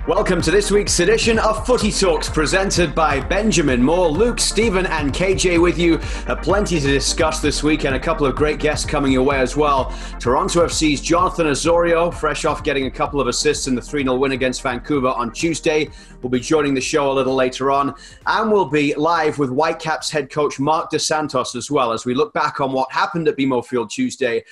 Welcome to this week's edition of Footy Talks, presented by Benjamin Moore, Luke, Stephen and KJ with you. Plenty to discuss this week and a couple of great guests coming your way as well. Toronto FC's Jonathan Osorio, fresh off getting a couple of assists in the 3-0 win against Vancouver on Tuesday, will be joining the show a little later on. And we'll be live with Whitecaps head coach Marc Dos Santos as well, as we look back on what happened at BMO Field Tuesday.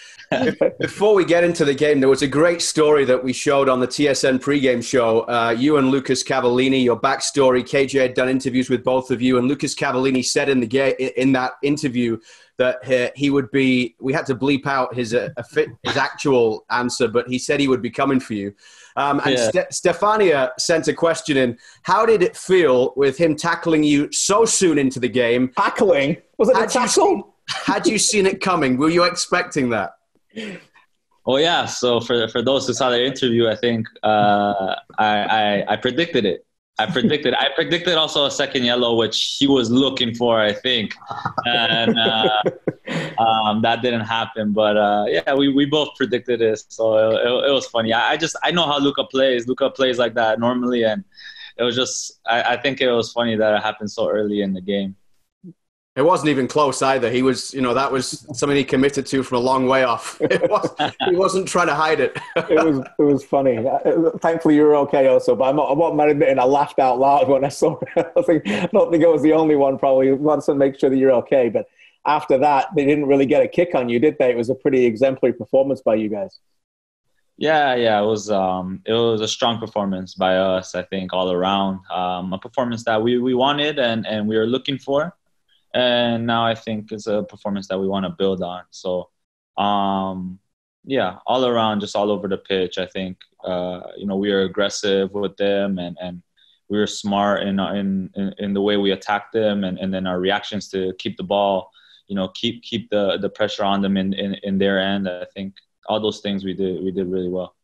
Before we get into the game, there was a great story that we showed on the TSN pregame show. You and Lucas Cavallini, your backstory. KJ had done interviews with both of you, and Lucas Cavallini said in that interview that he would be. We had to bleep out his actual answer, but he said he would be coming for you. Stefania sent a question in. How did it feel with him tackling you so soon into the game? Tackling? Was it a tackle? Had you seen it coming? Were you expecting that? Well, yeah. So for those who saw the interview, I think I predicted it. I predicted also a second yellow, which he was looking for, I think, and that didn't happen. But we both predicted it, so it was funny. I know how Luka plays. Luka plays like that normally, and it was just I think it was funny that it happened so early in the game. It wasn't even close either. He was, that was something he committed to from a long way off. He wasn't trying to hide it. It was funny. Thankfully, you were okay also. But I'm not admitting I laughed out loud when I saw it. I don't think I was the only one. Probably wants to make sure that you're okay. But after that, they didn't really get a kick on you, did they? It was a pretty exemplary performance by you guys. Yeah. It was a strong performance by us. I think all around, a performance that we wanted and we were looking for. And now I think it's a performance that we want to build on. So, all around, just all over the pitch, I think, we are aggressive with them and we were smart in the way we attacked them and then our reactions to keep the ball, keep the pressure on them in their end. I think all those things we did really well.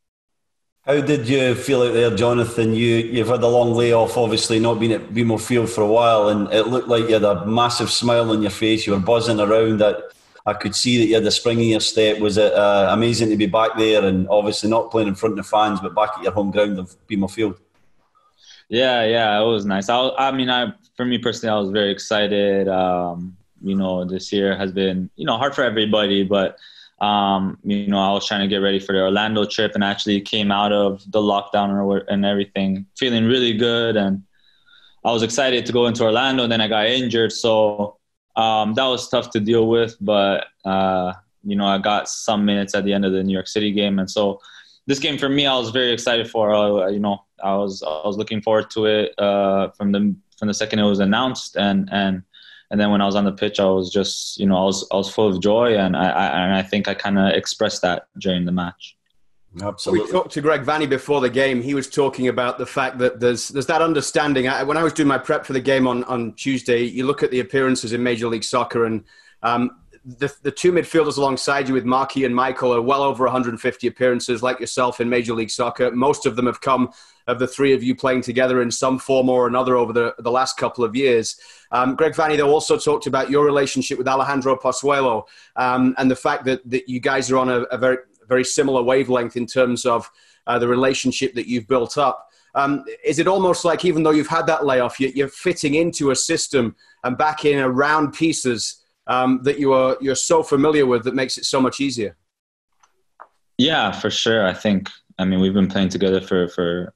How did you feel out there, Jonathan? You've had a long layoff, obviously not been at BMO Field for a while, and it looked like you had a massive smile on your face. You were buzzing around. I could see that you had a spring in your step. Was it amazing to be back there and obviously not playing in front of fans, but back at your home ground of BMO Field? Yeah, it was nice. For me personally, I was very excited. This year has been, hard for everybody, but I was trying to get ready for the Orlando trip and actually came out of the lockdown and everything feeling really good. And I was excited to go into Orlando, and then I got injured. So that was tough to deal with. But, I got some minutes at the end of the New York City game. And so this game for me, I was very excited for. I was looking forward to it from the second it was announced. And then when I was on the pitch, I was just, I was full of joy, and I think I kind of expressed that during the match. Absolutely. We talked to Greg Vanney before the game. He was talking about the fact that there's that understanding. When I was doing my prep for the game on Tuesday, you look at the appearances in Major League Soccer, and the two midfielders alongside you with Marky and Michael are well over 150 appearances, like yourself, in Major League Soccer. Most of them have come of the three of you playing together in some form or another over the last couple of years. Greg Vanney, though, also talked about your relationship with Alejandro Pozuelo and the fact that you guys are on a very, very similar wavelength in terms of the relationship that you've built up. Is it almost like, even though you've had that layoff, you're fitting into a system and back in around pieces that you're so familiar with that makes it so much easier? Yeah, for sure. We've been playing together for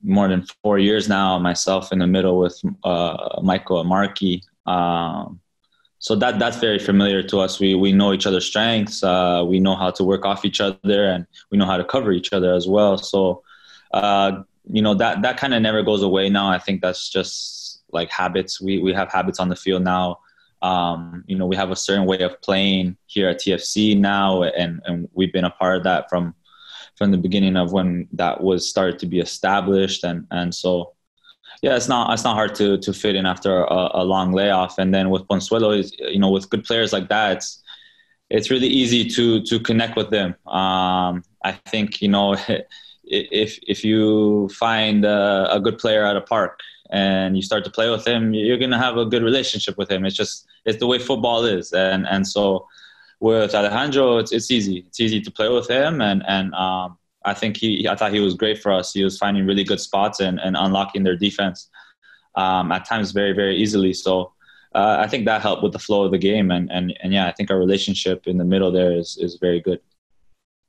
more than 4 years now, myself in the middle with Michael and Marky. So that's very familiar to us. We know each other's strengths. We know how to work off each other, and we know how to cover each other as well. So, that kind of never goes away now. I think that's just like habits. We have habits on the field now. We have a certain way of playing here at TFC now, and we've been a part of that from the beginning of when that was started to be established. And so, yeah, it's not hard to fit in after a long layoff. And then with Pozuelo, with good players like that, it's really easy to connect with them. I think, if you find a good player at a park and you start to play with him, you're going to have a good relationship with him. It's the way football is. And so with Alejandro, it's easy. It's easy to play with him. And I thought he was great for us. He was finding really good spots and unlocking their defense at times very, very easily. So I think that helped with the flow of the game. And yeah, I think our relationship in the middle there is very good.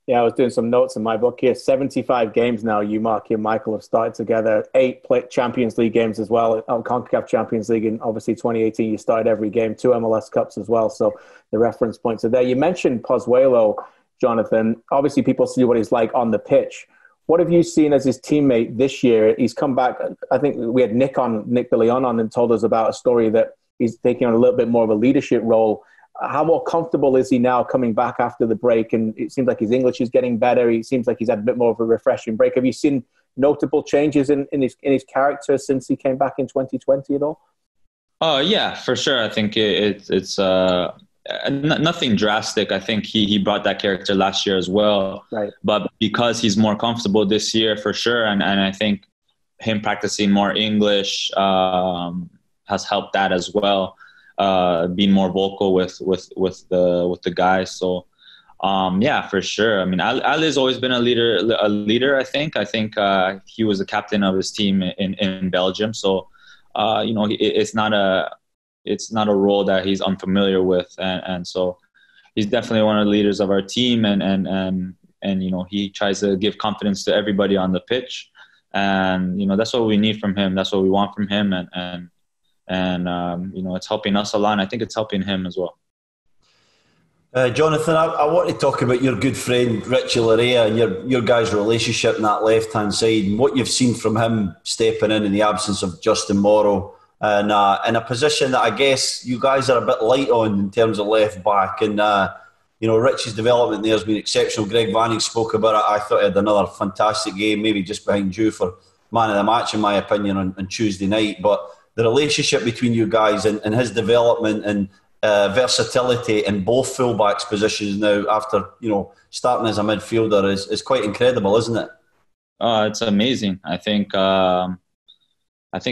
Yeah, I was doing some notes in my book here. 75 games now you, Mark, and Michael have started together. 8 Champions League games as well. CONCACAF Champions League, and obviously 2018 you started every game. 2 MLS Cups as well. So the reference points are there. You mentioned Pozuelo, Jonathan. Obviously people see what he's like on the pitch. What have you seen as his teammate this year? He's come back. I think we had Nick De Leon on and told us about a story that he's taking on a little bit more of a leadership role. How more comfortable is he now coming back after the break? And it seems like his English is getting better. He seems like he's had a bit more of a refreshing break. Have you seen notable changes in his character since he came back in 2020 at all? Oh, yeah, for sure. I think it's nothing drastic. I think he brought that character last year as well. Right. But because he's more comfortable this year, for sure. And I think him practicing more English has helped that as well. Being more vocal with the guys. So yeah, for sure. I mean, Ali's always been a leader. I think he was the captain of his team in Belgium. So it's not a role that he's unfamiliar with, and so he's definitely one of the leaders of our team. And he tries to give confidence to everybody on the pitch, and that's what we need from him. That's what we want from him, and it's helping us a lot, and I think it's helping him as well. Jonathan, I want to talk about your good friend Richie Larea and your guys' relationship in that left-hand side, and what you've seen from him stepping in the absence of Justin Morrow, and in a position that I guess you guys are a bit light on in terms of left-back. And Richie's development there has been exceptional. Greg Vanning spoke about it. I thought he had another fantastic game, maybe just behind you for man of the match, in my opinion, on Tuesday night. But the relationship between you guys and his development and versatility in both fullbacks positions now after starting as a midfielder is quite incredible, isn't it? It's amazing. I think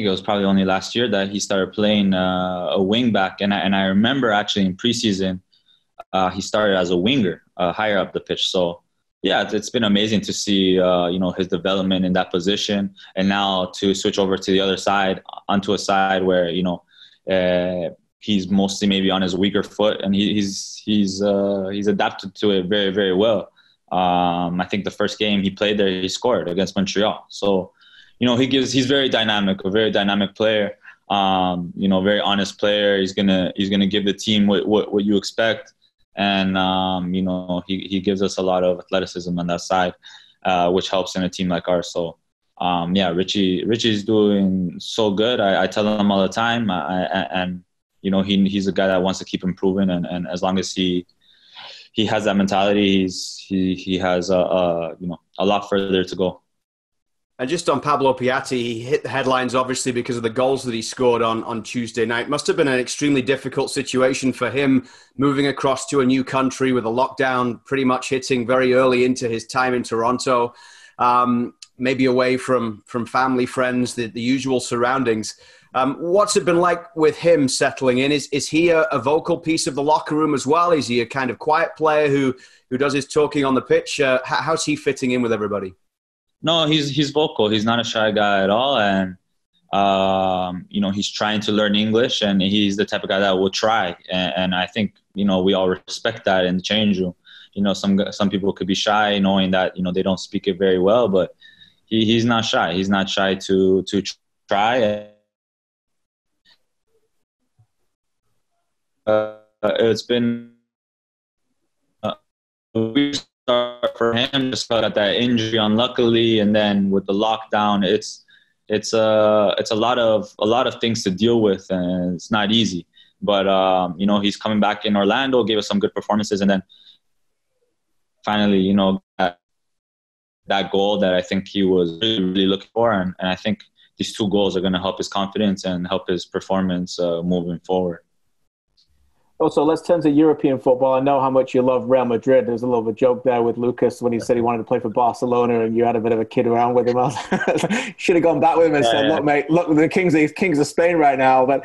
it was probably only last year that he started playing a wing back, and I remember actually in preseason he started as a winger higher up the pitch. So yeah, it's been amazing to see his development in that position, and now to switch over to the other side, onto a side where he's mostly maybe on his weaker foot, and he's adapted to it very, very well. I think the first game he played there, he scored against Montreal. So he's very dynamic, a very dynamic player. Very honest player. He's gonna give the team what you expect. And, he gives us a lot of athleticism on that side, which helps in a team like ours. So, yeah, Richie's doing so good. I tell him all the time. He's a guy that wants to keep improving. And as long as he has that mentality, he has a lot further to go. And just on Pablo Piatti, he hit the headlines obviously because of the goals that he scored on Tuesday night. Must have been an extremely difficult situation for him moving across to a new country with a lockdown pretty much hitting very early into his time in Toronto, maybe away from family, friends, the usual surroundings. What's it been like with him settling in? Is he a vocal piece of the locker room as well? Is he a kind of quiet player who does his talking on the pitch? How's he fitting in with everybody? No, he's vocal. He's not a shy guy at all, and he's trying to learn English, and he's the type of guy that will try. And I think we all respect that in the change room. Some people could be shy, knowing that they don't speak it very well, but he's not shy. He's not shy to try. It's been a weird start for him, just got that injury unluckily, and then with the lockdown, it's a lot of things to deal with, and it's not easy. But he's coming back in Orlando, gave us some good performances, and then finally, that goal that I think he was really, really looking for, and I think these 2 goals are going to help his confidence and help his performance moving forward. Also, let's turn to European football. I know how much you love Real Madrid. There's a little bit of a joke there with Lucas when he said he wanted to play for Barcelona, and you had a bit of a kid around with him. Should have gone back with him and said, "Look, mate, look, the kings of Spain right now." But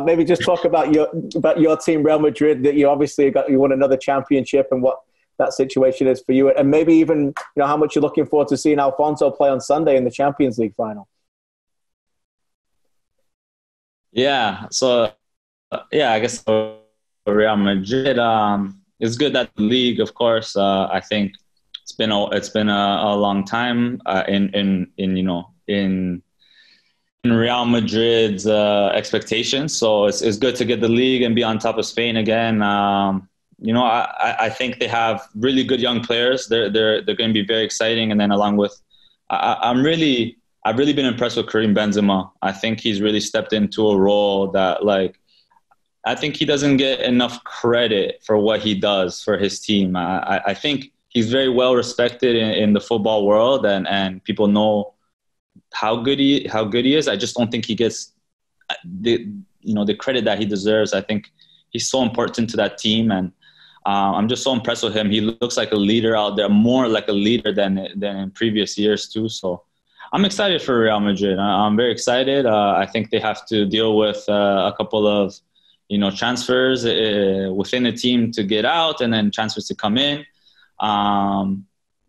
maybe just talk about your team, Real Madrid. That you obviously you won another championship, and what that situation is for you, and maybe even how much you're looking forward to seeing Alphonso play on Sunday in the Champions League final. Yeah, so I guess for Real Madrid, it's good that the league, of course. I think it's been a long time in Real Madrid's expectations. So it's good to get the league and be on top of Spain again. I think they have really good young players. They're going to be very exciting. And then along with, I've really been impressed with Karim Benzema. I think he's really stepped into a role that, I think he doesn't get enough credit for what he does for his team. I think he's very well respected in the football world, and people know how good he is. I just don't think he gets the credit that he deserves. I think he's so important to that team, and I'm just so impressed with him. He looks like a leader out there, more like a leader than in previous years too. So I'm excited for Real Madrid. I'm very excited. I think they have to deal with a couple of transfers within the team to get out, and then transfers to come in.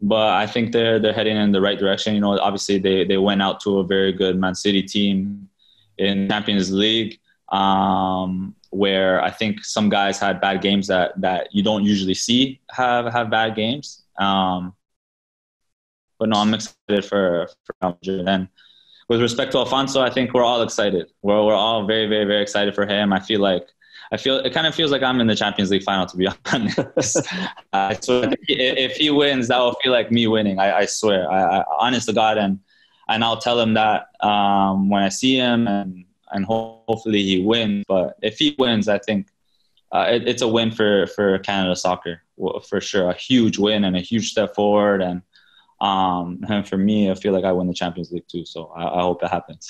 But I think they're heading in the right direction. Obviously they went out to a very good Man City team in Champions League, where I think some guys had bad games that you don't usually see have bad games. But no, I'm excited for Real Madrid. And with respect to Alphonso, I think we're all excited. We're all very, very, very excited for him. It kind of feels like I'm in the Champions League final, to be honest. So if he wins, that will feel like me winning. I swear. I honest to God, and I'll tell him that when I see him, and hopefully he wins. But if he wins, I think it's a win for Canada soccer, for sure. A huge win and a huge step forward. And for me, I feel like I win the Champions League too. So I hope that happens.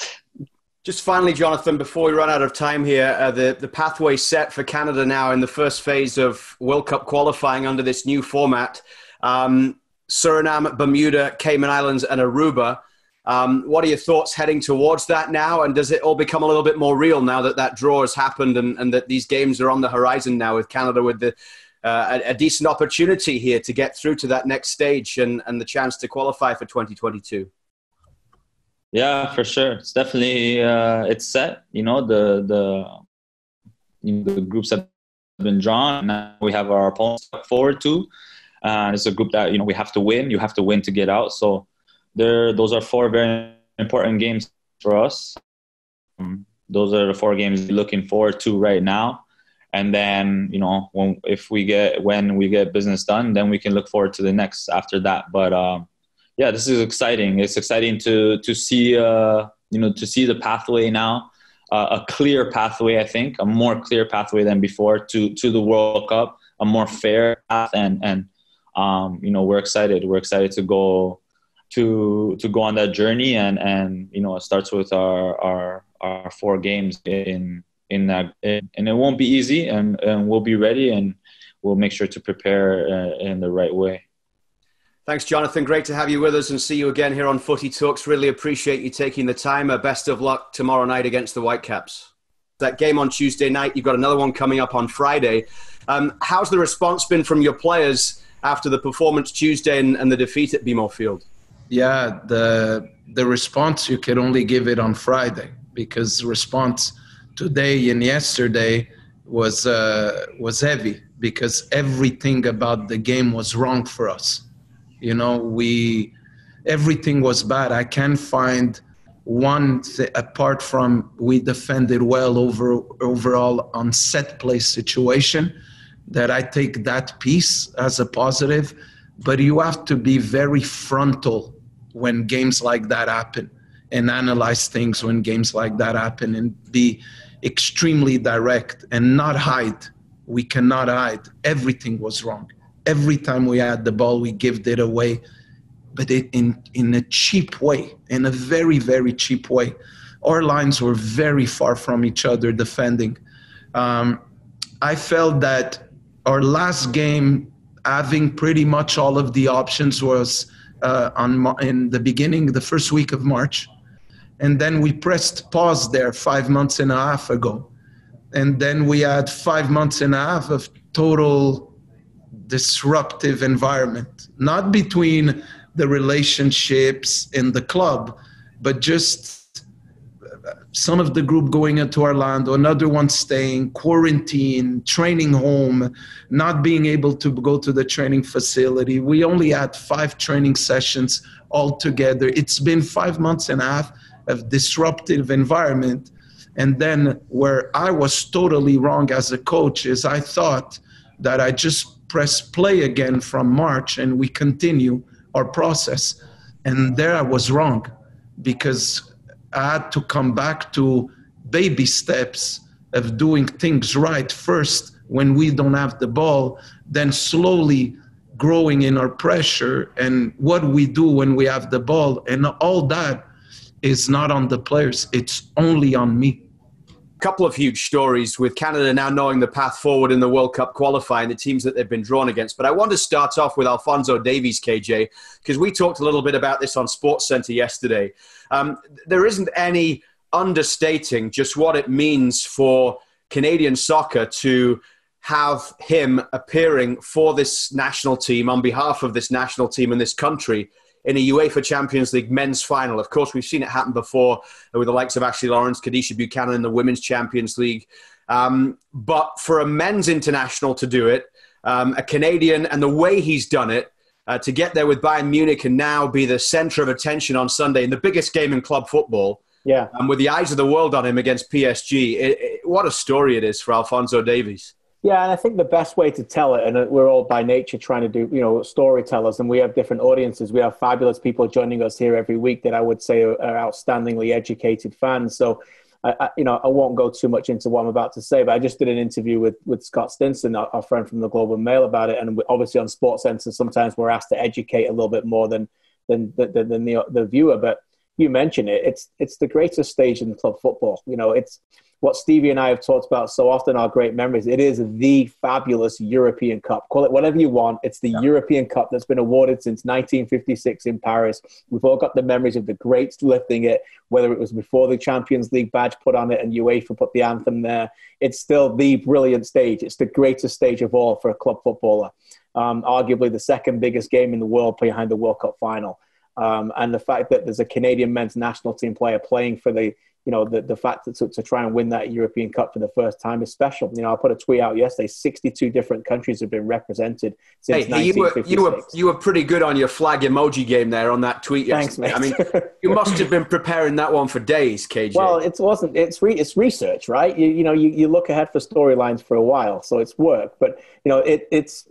Just finally, Jonathan, before we run out of time here, the pathway set for Canada now in the first phase of World Cup qualifying under this new format. Suriname, Bermuda, Cayman Islands and Aruba. What are your thoughts heading towards that now? And does it all become a little bit more real now that draw has happened and that these games are on the horizon now, with Canada with a decent opportunity here to get through to that next stage and the chance to qualify for 2022? Yeah, for sure. It's definitely it's set. The groups have been drawn. Now we have our opponents to look forward to. It's a group that we have to win. You have to win to get out. So those are 4 very important games for us. Those are the 4 games we're looking forward to right now. And then when we get business done, then we can look forward to the next after that. But yeah, this is exciting. It's exciting to see to see the pathway now, a clear pathway. I think a more clear pathway than before to the World Cup, a more fair path, and we're excited. We're excited to go on that journey, and it starts with our 4 games in that, and it won't be easy, and we'll be ready, and we'll make sure to prepare in the right way. Thanks, Jonathan. Great to have you with us and see you again here on Footy Talks. Really appreciate you taking the time. Best of luck tomorrow night against the Whitecaps. That game on Tuesday night, you've got another one coming up on Friday. How's the response been from your players after the performance Tuesday and the defeat at BMO Field? Yeah, the response, you can only give it on Friday, because the response today and yesterday was heavy, because everything about the game was wrong for us. Everything was bad. I can't find one apart from we defended well overall on set play situation, that I take that piece as a positive. But you have to be very frontal when games like that happen, and analyze things when games like that happen, and be extremely direct and not hide. We cannot hide. Everything was wrong. Every time we had the ball, we gave it away, but in a cheap way, in a very, very cheap way. Our lines were very far from each other defending. I felt that our last game, having pretty much all of the options, was in the beginning, the first week of March. And then we pressed pause there 5 months and a half ago. And then we had 5 months and a half of total disruptive environment, not between the relationships in the club, but just some of the group going into Orlando, another one staying, quarantine, training home, not being able to go to the training facility. We only had 5 training sessions altogether. It's been 5 months and a half of disruptive environment. And then where I was totally wrong as a coach is I thought that I just press play again from March and we continue our process. And there I was wrong, because I had to come back to baby steps of doing things right first when we don't have the ball, then slowly growing in our pressure and what we do when we have the ball. And all that is not on the players. It's only on me. Couple of huge stories with Canada now knowing the path forward in the World Cup qualifying, the teams that they've been drawn against. But I want to start off with Alphonso Davies, KJ, because we talked a little bit about this on SportsCenter yesterday. There isn't any understating just what it means for Canadian soccer to have him appearing for this national team on behalf of this national team in this country in a UEFA Champions League men's final. Of course, we've seen it happen before with the likes of Ashley Lawrence, Kadisha Buchanan in the Women's Champions League. But for a men's international to do it, a Canadian, and the way he's done it, to get there with Bayern Munich and now be the centre of attention on Sunday in the biggest game in club football, and with the eyes of the world on him against PSG, what a story it is for Alphonso Davies. Yeah, and I think the best way to tell it, and we're all by nature trying to do, storytellers, and we have different audiences. We have fabulous people joining us here every week that I would say are outstandingly educated fans. So, I won't go too much into what I'm about to say, but I just did an interview with Scott Stinson, our friend from the Globe and Mail, about it. And obviously on SportsCenter, sometimes we're asked to educate a little bit more than the viewer. But you mentioned it. It's the greatest stage in club football. It's what Stevie and I have talked about so often, our great memories. It is the fabulous European Cup. Call it whatever you want. It's the European Cup that's been awarded since 1956 in Paris. We've all got the memories of the greats lifting it, whether it was before the Champions League badge put on it and UEFA put the anthem there. It's still the brilliant stage. It's the greatest stage of all for a club footballer. Arguably the second biggest game in the world behind the World Cup final. And the fact that there's a Canadian men's national team player playing for the fact that to try and win that European Cup for the first time is special. I put a tweet out yesterday. 62 different countries have been represented since 1956. You were pretty good on your flag emoji game there on that tweet yesterday. Thanks, I mate. mean, you must have been preparing that one for days, KJ. Well, it wasn't. It's research, right? You look ahead for storylines for a while, so it's work. But it's.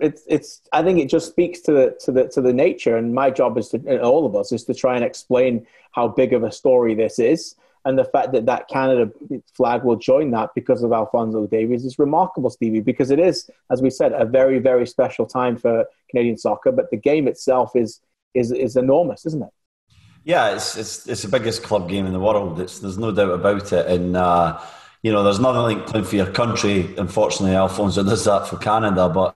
I think it just speaks to the nature, and my job is to, all of us, is to try and explain how big of a story this is. And the fact that Canada flag will join that because of Alphonso Davies is remarkable, Stevie, because it is, as we said, a very, very special time for Canadian soccer. But the game itself is enormous, isn't it? Yeah, it's the biggest club game in the world. There's no doubt about it. And, there's nothing like playing for your country. Unfortunately, Alphonso does that for Canada, but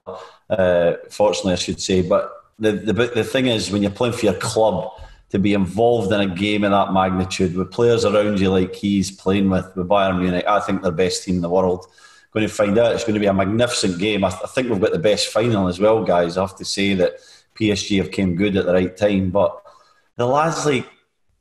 fortunately, I should say. But the thing is, when you're playing for your club, to be involved in a game of that magnitude with players around you like he's playing with Bayern Munich, I think they're the best team in the world. Going to find out. It's going to be a magnificent game. I think we've got the best final as well, guys. I have to say that PSG have came good at the right time, but the lad's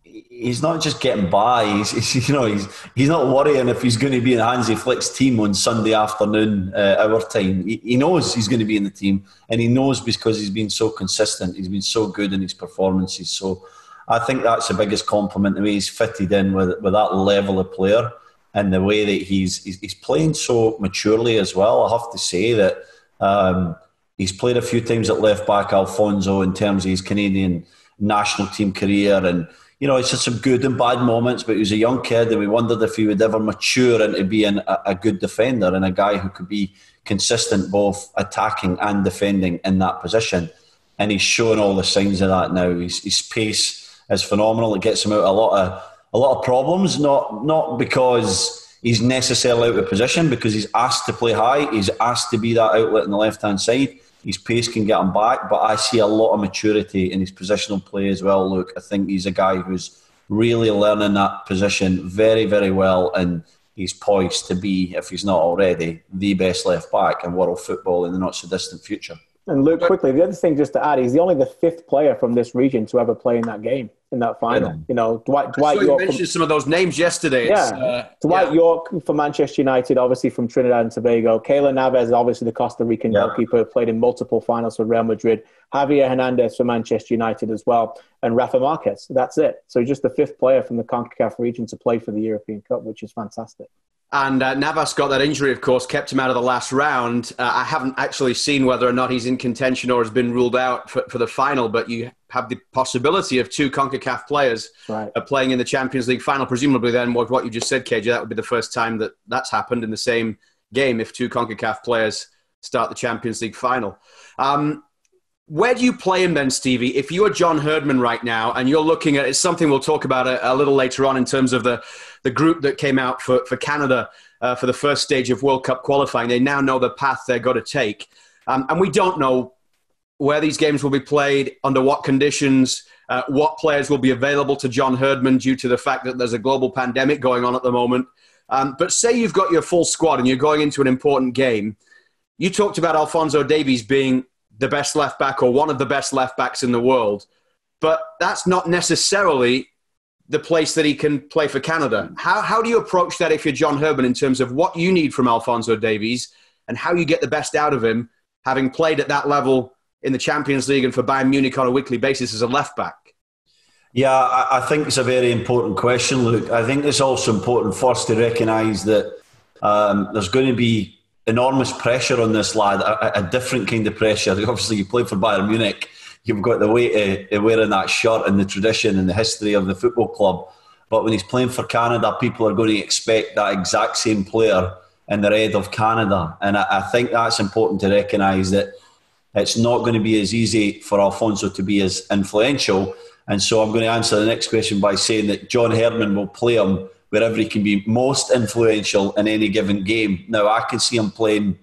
he's not just getting by. He's not worrying if he's going to be in Hansi Flick's team on Sunday afternoon, our time. He knows he's going to be in the team, and he knows because he's been so consistent. He's been so good in his performances. So I think that's the biggest compliment, the way he's fitted in with that level of player and the way that he's playing so maturely as well. I have to say that he's played a few times at left back, Alphonso, in terms of his Canadian national team career, and it's had some good and bad moments, but he was a young kid and we wondered if he would ever mature into being a good defender and a guy who could be consistent both attacking and defending in that position. And he's showing all the signs of that now. His pace is phenomenal. It gets him out a lot of problems, not because he's necessarily out of position, because he's asked to play high, he's asked to be that outlet on the left-hand side. His pace can get him back, but I see a lot of maturity in his positional play as well, Luke. I think he's a guy who's really learning that position very, very well, and he's poised to be, if he's not already, the best left back in world football in the not-so-distant future. And Luke, quickly, the other thing just to add, he's only the 5th player from this region to ever play in that game, in that final. Yeah. You know, Dwight York. You mentioned some of those names yesterday. Dwight York for Manchester United, obviously from Trinidad and Tobago. Keylor Navas, obviously the Costa Rican goalkeeper, played in multiple finals for Real Madrid. Javier Hernandez for Manchester United as well. And Rafa Marquez. That's it. So just the 5th player from the CONCACAF region to play for the European Cup, which is fantastic. And Navas got that injury, of course, kept him out of the last round. I haven't actually seen whether or not he's in contention or has been ruled out for the final, but you have the possibility of 2 CONCACAF players playing in the Champions League final. Presumably then, what you just said, KJ, that would be the first time that that's happened in the same game if 2 CONCACAF players start the Champions League final. Where do you play him then, Stevie? If you are John Herdman right now and you're looking at, it's something we'll talk about a little later on in terms of the group that came out for Canada for the first stage of World Cup qualifying. They now know the path they've got to take. And we don't know where these games will be played, under what conditions, what players will be available to John Herdman due to the fact that there's a global pandemic going on at the moment. But say you've got your full squad and you're going into an important game. You talked about Alphonso Davies being the best left back or one of the best left backs in the world. But that's not necessarily the place that he can play for Canada. How do you approach that if you're John Herdman in terms of what you need from Alphonso Davies and how you get the best out of him, having played at that level in the Champions League and for Bayern Munich on a weekly basis as a left back? Yeah, I think it's a very important question, Luke. I think it's also important first to recognise that there's going to be enormous pressure on this lad, a different kind of pressure. Obviously, you play for Bayern Munich, you've got the weight of wearing that shirt and the tradition and the history of the football club. But when he's playing for Canada, people are going to expect that exact same player in the red of Canada. And I think that's important to recognise that it's not going to be as easy for Alphonso to be as influential. And so I'm going to answer the next question by saying that John Herdman will play him wherever he can be most influential in any given game. Now, I can see him playing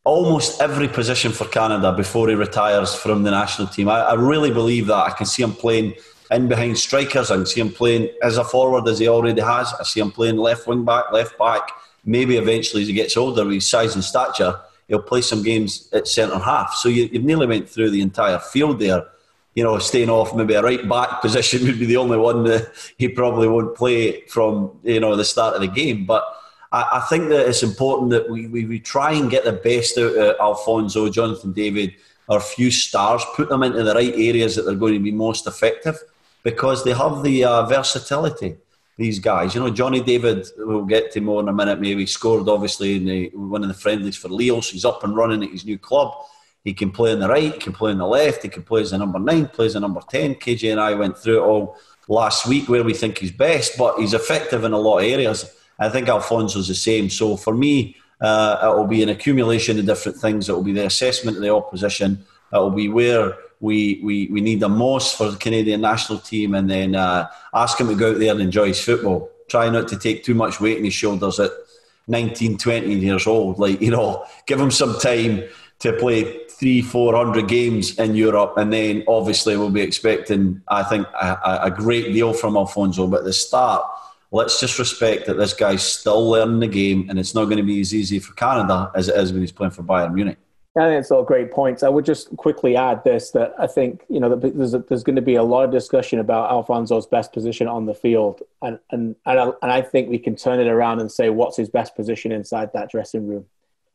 almost every position for Canada before he retires from the national team. I really believe that. I can see him playing in behind strikers. I can see him playing as a forward as he already has. I see him playing left wing back, left back. Maybe eventually as he gets older with his size and stature, he'll play some games at centre half. So you've nearly went through the entire field there. You know, staying off maybe a right back position would be the only one that he probably won't play from, the start of the game. But I think that it's important that we try and get the best out of Alphonso, Jonathan David, our few stars, put them into the right areas that they're going to be most effective because they have the versatility, these guys. Johnny David, we'll get to more in a minute, maybe scored obviously in one of the friendlies for Lille, so he's up and running at his new club. He can play on the right, he can play on the left, he can play as a number 9, plays a number 10. KJ and I went through it all last week where we think he's best, but he's effective in a lot of areas. I think Alphonso's the same. So for me, it will be an accumulation of different things. It will be the assessment of the opposition. It will be where we need the most for the Canadian national team, and then ask him to go out there and enjoy his football. Try not to take too much weight on his shoulders at 19, 20 years old. Give him some time to play 300-400 games in Europe, and then obviously we'll be expecting, I think, a great deal from Alphonso. But at the start, let's just respect that this guy's still learning the game, and it's not going to be as easy for Canada as it is when he's playing for Bayern Munich. I think it's all great points. I would just quickly add this, that I think there's going to be a lot of discussion about Alphonso's best position on the field, and I think we can turn it around and say what's his best position inside that dressing room.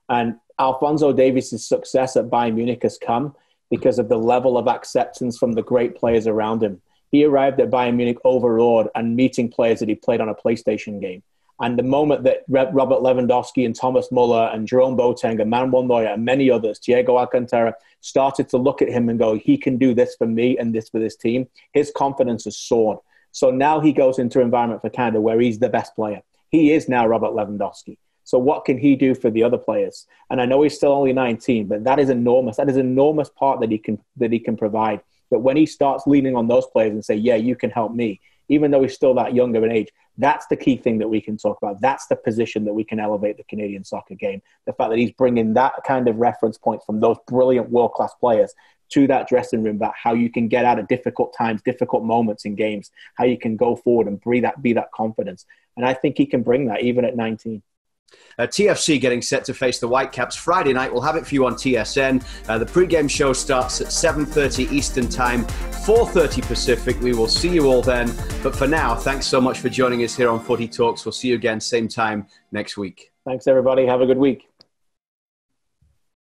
And Alphonso Davies' success at Bayern Munich has come because of the level of acceptance from the great players around him. He arrived at Bayern Munich overawed and meeting players that he played on a PlayStation game. And the moment that Robert Lewandowski and Thomas Muller and Jerome Boateng and Manuel Neuer and many others, Diego Alcantara, started to look at him and go, he can do this for me and this for this team, his confidence has soared. So now he goes into an environment for Canada where he's the best player. He is now Robert Lewandowski. So what can he do for the other players? And I know he's still only 19, but that is enormous. That is an enormous part that he can provide. That when he starts leaning on those players and say, yeah, you can help me, even though he's still that young of an age, that's the key thing that we can talk about. That's the position that we can elevate the Canadian soccer game. The fact that he's bringing that kind of reference points from those brilliant world-class players to that dressing room, about how you can get out of difficult times, difficult moments in games, how you can go forward and be that confidence. And I think he can bring that even at 19. TFC getting set to face the Whitecaps Friday night. We'll have it for you on TSN. The pre-game show starts at 7:30 Eastern Time, 4:30 Pacific. We will see you all then. But for now, thanks so much for joining us here on Footy Talks. We'll see you again same time next week. Thanks, everybody. Have a good week.